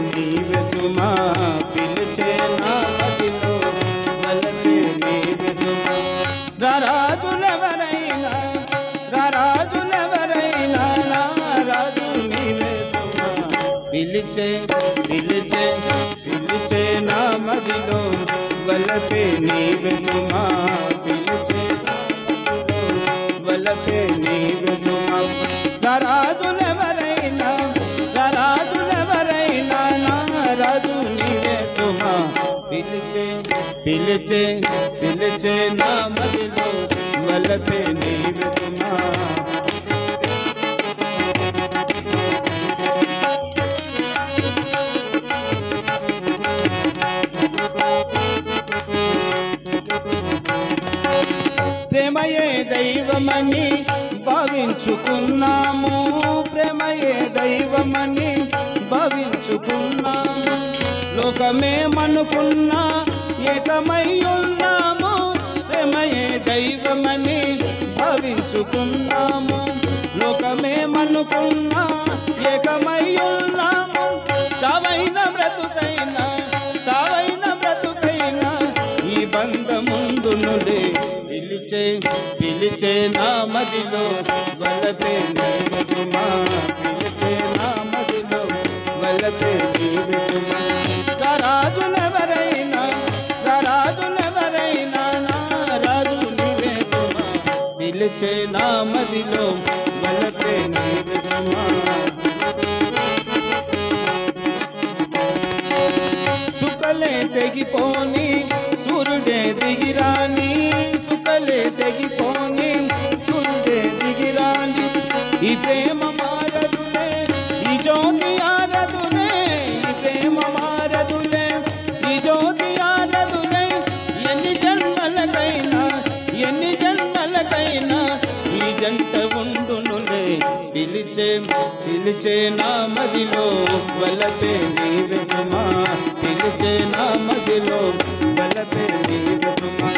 నీవే సుమా పిలిచే నా మదిలో వలపే నీవే సుమా రారాజులెవరైనా నా రాజు నీవే సుమా పిలిచే నా మదిలో వలపే నీవే సుమా పిలిచే వలపే నీవే సుమా రారాజులెవరైనా నా రాజు నీవే సుమా పిలిచే నా మదిలో వలపే నీవే సుమా ప్రేమయే దైవమని భావించుకున్నాము ప్రేమయే దైవమని భావించుకున్నాము లోకమేమనుకున్నా ఏకమై ఉన్నాము ప్రేమయే దైవమని భావించుకున్నాము లోకమేమనుకున్నా ఏకమై ఉన్నాము చావైన బ్రతుకైనా ఈ బంధముందునులే పిలిచే నా మదిలో వలపే నీవే సుమా పిలిచే నా మదిలో వలపే నీవే సుమా రారాజులెవరైనా నా రాజు నీవే సుమా పిలిచే నా మదిలో వలపే నీవే సుమా సుకలే తెగిపోని సూర్యుడే దిగిరాని సుకలే తెగిపోని సూర్యుడే దిగిరాని ఈ ప్రేమ మారదులే ఈ జ్యోతి ఆరదులే ఈ ప్రేమ మారదులే ఈ జ్యోతి ఆరదులే ఎన్ని జన్మలకైనా ఈ జంట ఉండునులే పిలిచే నా మదిలో వలపే నీవే సుమా పిలిచే నా మదిలో వలపే నీవే సుమా